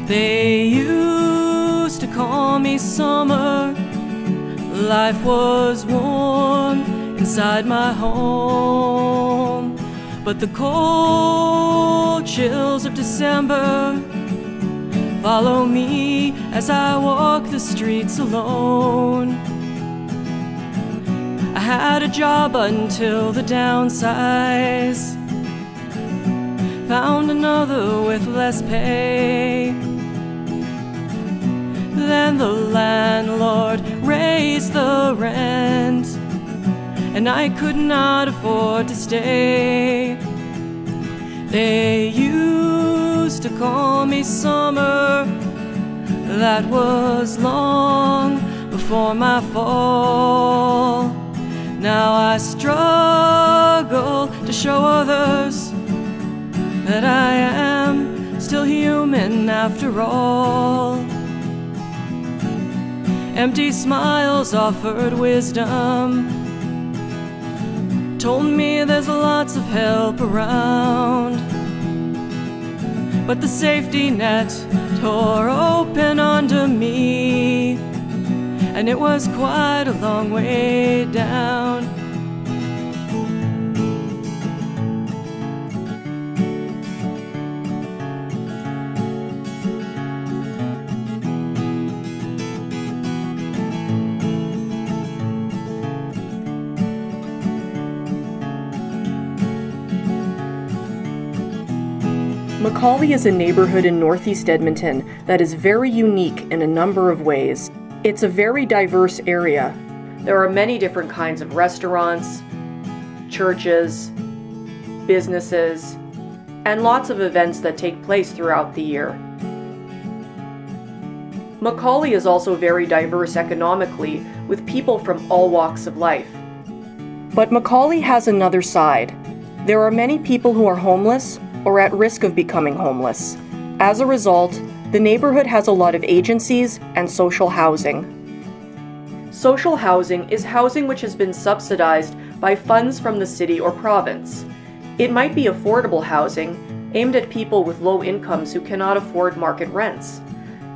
They used to call me summer. Life was warm inside my home, but the cold chills of December follow me as I walk the streets alone. I had a job until the downsize, found another with less pay. Then the landlord raised the rent, and I could not afford to stay. They used to call me summer. That was long before my fall. Now I struggle to show others that I am still human after all. Empty smiles offered wisdom, told me there's lots of help around. But the safety net tore open under me, and it was quite a long way down. McCauley is a neighborhood in northeast Edmonton that is very unique in a number of ways. It's a very diverse area. There are many different kinds of restaurants, churches, businesses, and lots of events that take place throughout the year. McCauley is also very diverse economically, with people from all walks of life. But McCauley has another side. There are many people who are homeless or at risk of becoming homeless. As a result, the neighborhood has a lot of agencies and social housing. Social housing is housing which has been subsidized by funds from the city or province. It might be affordable housing, aimed at people with low incomes who cannot afford market rents.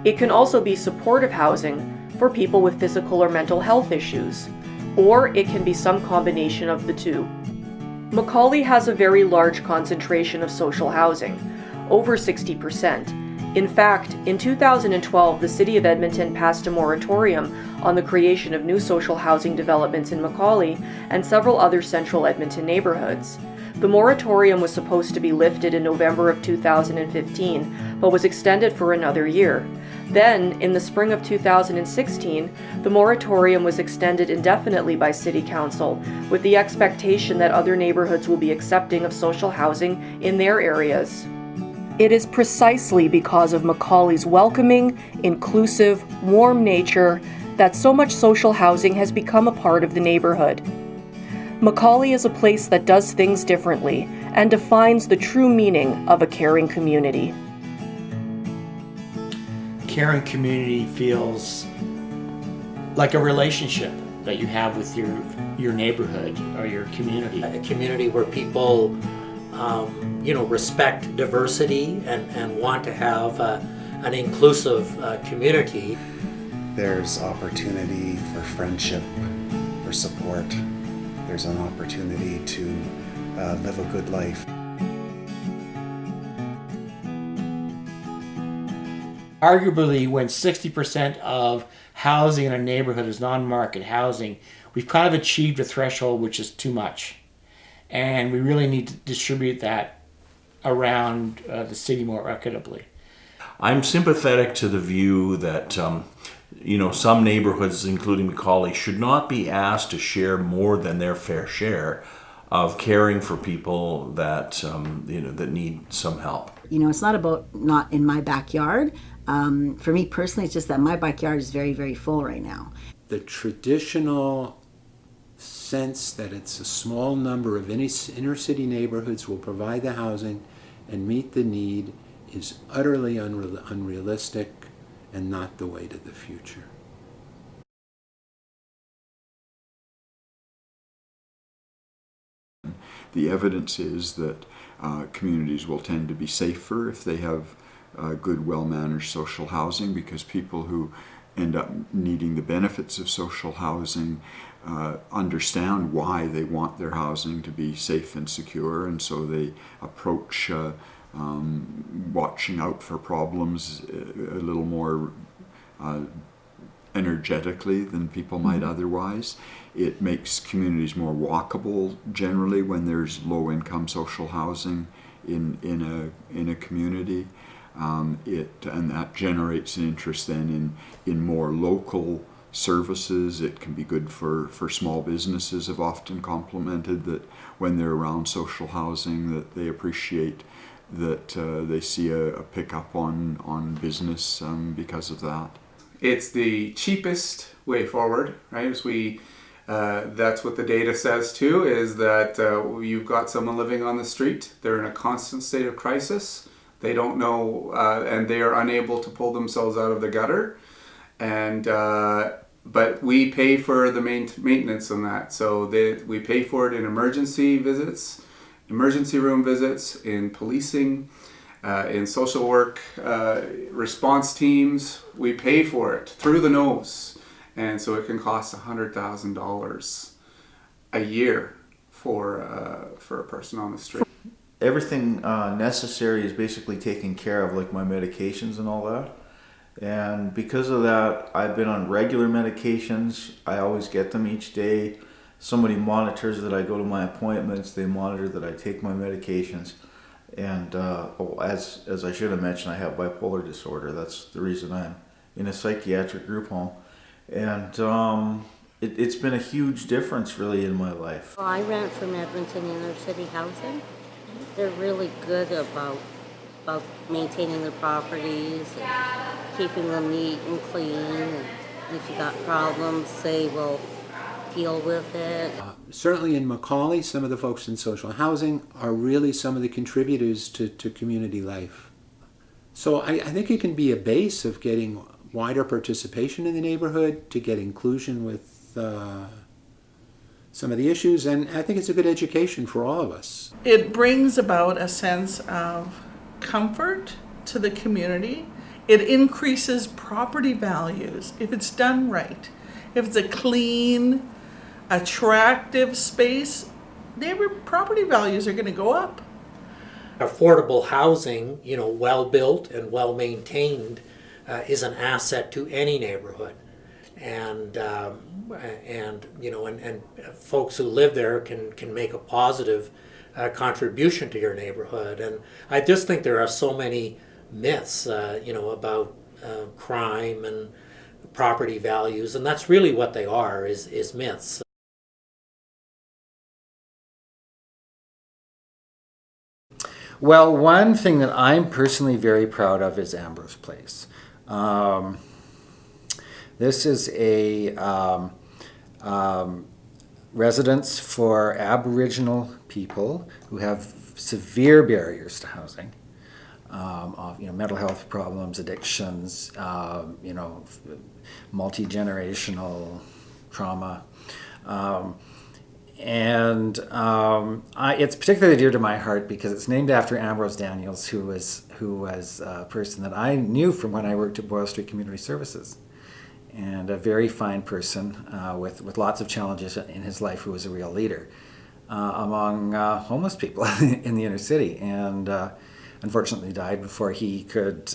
It can also be supportive housing for people with physical or mental health issues, or it can be some combination of the two. McCauley has a very large concentration of social housing, over 60%. In fact, in 2012, the City of Edmonton passed a moratorium on the creation of new social housing developments in McCauley and several other central Edmonton neighborhoods. The moratorium was supposed to be lifted in November of 2015, but was extended for another year. Then, in the spring of 2016, the moratorium was extended indefinitely by City Council, with the expectation that other neighborhoods will be accepting of social housing in their areas. It is precisely because of McCauley's welcoming, inclusive, warm nature that so much social housing has become a part of the neighborhood. McCauley is a place that does things differently and defines the true meaning of a caring community. Caring community feels like a relationship that you have with your neighborhood or your community. A community where people respect diversity and want to have an inclusive community. There's opportunity for friendship, for support. There's an opportunity to live a good life. Arguably, when 60% of housing in a neighborhood is non-market housing, we've kind of achieved a threshold which is too much. And we really need to distribute that around the city more equitably. I'm sympathetic to the view that some neighborhoods, including McCauley, should not be asked to share more than their fair share of caring for people that that need some help. It's not about not in my backyard. For me personally, it's just that my backyard is very, very full right now. The traditional sense that it's a small number of inner city neighborhoods will provide the housing and meet the need is utterly unrealistic and not the way to the future. The evidence is that communities will tend to be safer if they have good, well-managed social housing, because people who end up needing the benefits of social housing understand why they want their housing to be safe and secure, and so they approach watching out for problems a little more energetically than people might otherwise. It makes communities more walkable generally when there's low-income social housing in a community. And that generates an interest then in more local services. It can be good for small businesses, have often complimented that when they're around social housing that they appreciate that they see a pickup on business because of that. It's the cheapest way forward, right? As that's what the data says too, is that you've got someone living on the street, they're in a constant state of crisis, they don't know, and they are unable to pull themselves out of the gutter, and but we pay for the maintenance on that. So we pay for it in emergency visits, emergency room visits, in policing, in social work, response teams. We pay for it through the nose, and so it can cost $100,000 a year for a person on the street. Everything necessary is basically taken care of, like my medications and all that. And because of that, I've been on regular medications. I always get them each day. Somebody monitors that I go to my appointments. They monitor that I take my medications. And as I should have mentioned, I have bipolar disorder. That's the reason I'm in a psychiatric group home. And it's been a huge difference really in my life. Well, I rent from Edmonton inner city housing. They're really good about maintaining their properties and keeping them neat and clean. And if you got problems, they will deal with it. Certainly in McCauley, some of the folks in social housing are really some of the contributors to community life. So I think it can be a base of getting wider participation in the neighborhood, to get inclusion with some of the issues, and I think it's a good education for all of us. It brings about a sense of comfort to the community. It increases property values if it's done right. If it's a clean, attractive space, property values are going to go up. Affordable housing, well built and well maintained, is an asset to any neighborhood, and folks who live there can make a positive contribution to your neighborhood. And I just think there are so many myths, about crime and property values, and that's really what they are, is myths. Well, one thing that I'm personally very proud of is Ambrose Place. This is a residence for Aboriginal people who have severe barriers to housing, mental health problems, addictions, multi-generational trauma. It's particularly dear to my heart because it's named after Ambrose Daniels, who was a person that I knew from when I worked at Boyle Street Community Services, and a very fine person with lots of challenges in his life, who was a real leader among homeless people in the inner city, and unfortunately died before he could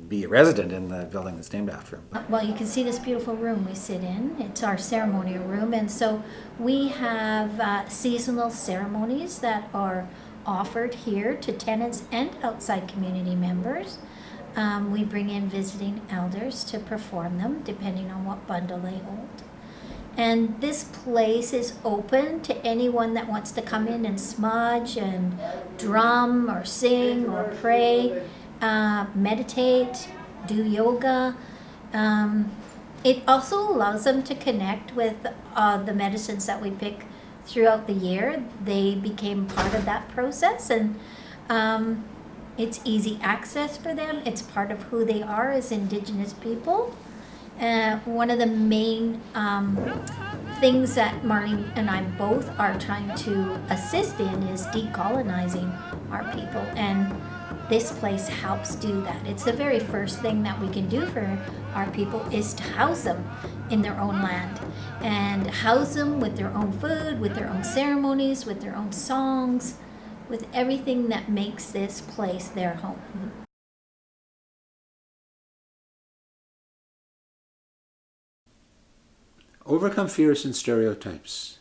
be a resident in the building that's named after him. Well, you can see this beautiful room we sit in. It's our ceremonial room, and so we have seasonal ceremonies that are offered here to tenants and outside community members. We bring in visiting elders to perform them, depending on what bundle they hold. And this place is open to anyone that wants to come in and smudge and drum or sing or pray. Meditate, do yoga. It also allows them to connect with the medicines that we pick throughout the year. They became part of that process, and it's easy access for them. It's part of who they are as Indigenous people. One of the main things that Marlene and I both are trying to assist in is decolonizing our people, and this place helps do that. It's the very first thing that we can do for our people is to house them in their own land and house them with their own food, with their own ceremonies, with their own songs, with everything that makes this place their home. Overcome fears and stereotypes.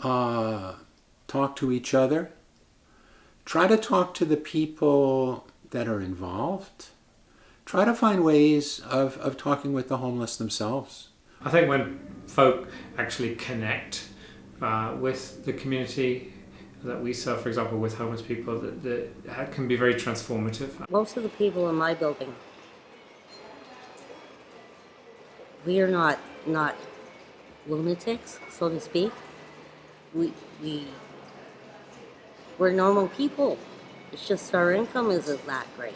Talk to each other. Try to talk to the people that are involved. Try to find ways of talking with the homeless themselves. I think when folk actually connect with the community that we serve, for example, with homeless people, that can be very transformative. Most of the people in my building, we are not lunatics, so to speak. We're normal people. It's just our income isn't that great.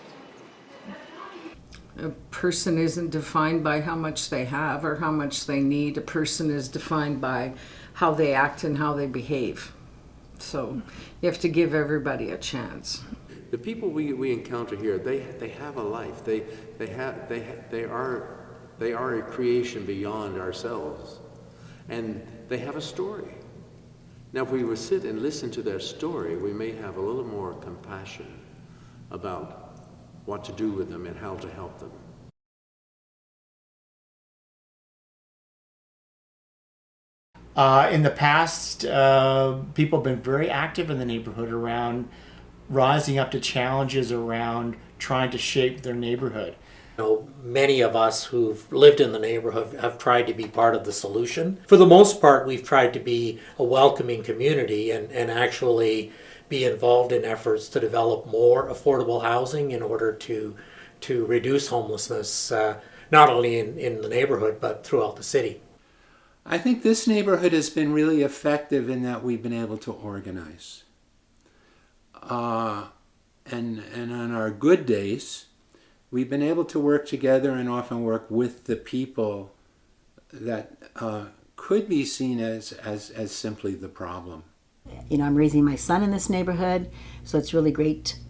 A person isn't defined by how much they have or how much they need. A person is defined by how they act and how they behave. So you have to give everybody a chance. The people we encounter here, they have a life. They are a creation beyond ourselves, and they have a story. Now, if we would sit and listen to their story, we may have a little more compassion about what to do with them and how to help them. In the past, people have been very active in the neighborhood around rising up to challenges around trying to shape their neighborhood. You know, many of us who've lived in the neighborhood have tried to be part of the solution. For the most part, we've tried to be a welcoming community and actually be involved in efforts to develop more affordable housing in order to reduce homelessness, not only in the neighborhood, but throughout the city. I think this neighborhood has been really effective in that we've been able to organize. And on our good days, we've been able to work together and often work with the people that could be seen as simply the problem. You know, I'm raising my son in this neighborhood, so it's really great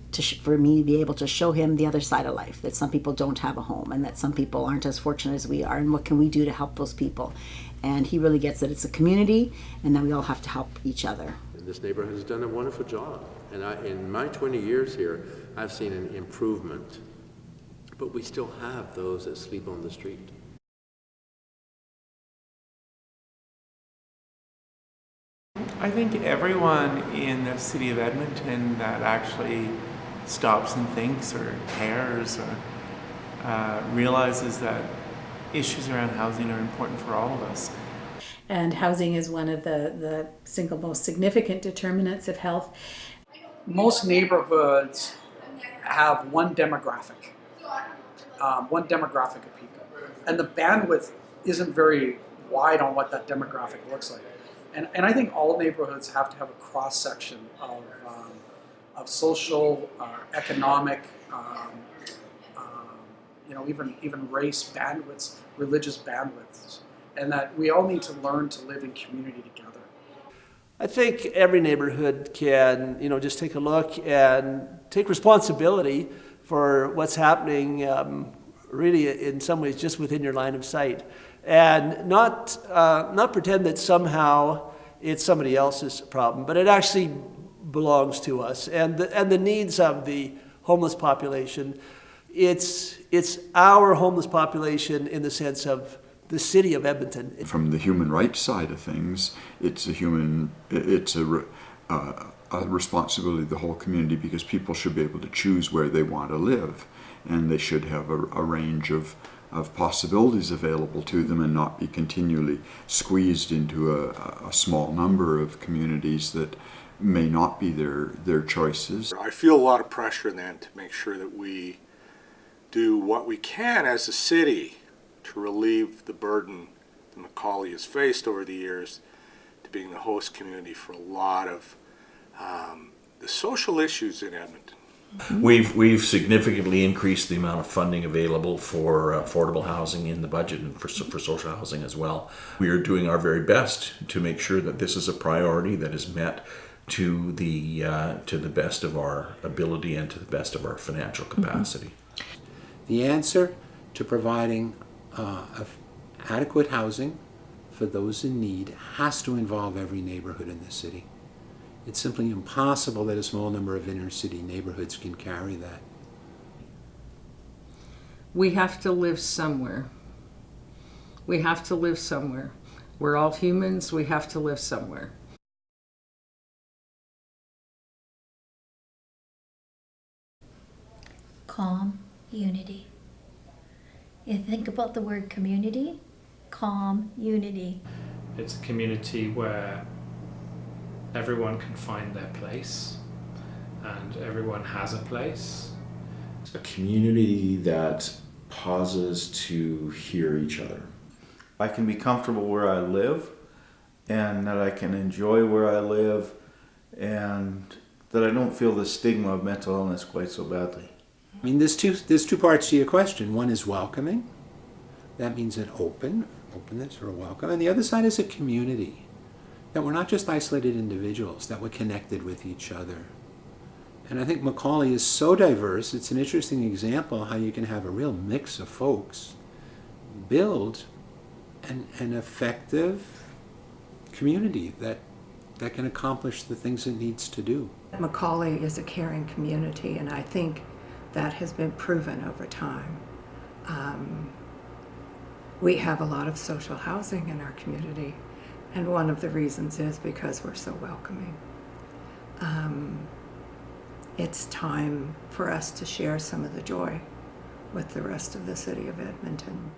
for me to be able to show him the other side of life, that some people don't have a home and that some people aren't as fortunate as we are, and what can we do to help those people. And he really gets that it's a community and that we all have to help each other. And this neighborhood has done a wonderful job. And in my 20 years here, I've seen an improvement. But we still have those that sleep on the street. I think everyone in the city of Edmonton that actually stops and thinks or cares or realizes that issues around housing are important for all of us. And housing is one of the single most significant determinants of health. Most neighborhoods have one demographic of people. And the bandwidth isn't very wide on what that demographic looks like. And I think all neighborhoods have to have a cross-section of social, economic, even race bandwidths, religious bandwidths, and that we all need to learn to live in community together. I think every neighborhood can, just take a look and take responsibility for what's happening, really in some ways just within your line of sight, and not pretend that somehow it's somebody else's problem, but it actually belongs to us. And the needs of the homeless population, it's our homeless population in the sense of the city of Edmonton. From the human rights side of things, it's a responsibility of the whole community, because people should be able to choose where they want to live, and they should have a range of possibilities available to them and not be continually squeezed into a small number of communities that may not be their choices. I feel a lot of pressure then to make sure that we do what we can as a city to relieve the burden that McCauley has faced over the years, to being the host community for a lot of the social issues in Edmonton. We've significantly increased the amount of funding available for affordable housing in the budget, and for social housing as well. We are doing our very best to make sure that this is a priority that is met to the best of our ability and to the best of our financial capacity. The answer to providing adequate housing for those in need has to involve every neighborhood in the city. It's simply impossible that a small number of inner city neighborhoods can carry that. We have to live somewhere. We have to live somewhere. We're all humans, we have to live somewhere. Calm, unity. You think about the word community, calm, unity. It's a community where everyone can find their place and everyone has a place. A community that pauses to hear each other. I can be comfortable where I live, and that I can enjoy where I live, and that I don't feel the stigma of mental illness quite so badly. I mean, there's two parts to your question. One is welcoming. That means an openness or a welcome. And the other side is a community. That we're not just isolated individuals, that we're connected with each other. And I think McCauley is so diverse, it's an interesting example how you can have a real mix of folks build an effective community that can accomplish the things it needs to do. McCauley is a caring community, and I think that has been proven over time. We have a lot of social housing in our community, and one of the reasons is because we're so welcoming. It's time for us to share some of the joy with the rest of the city of Edmonton.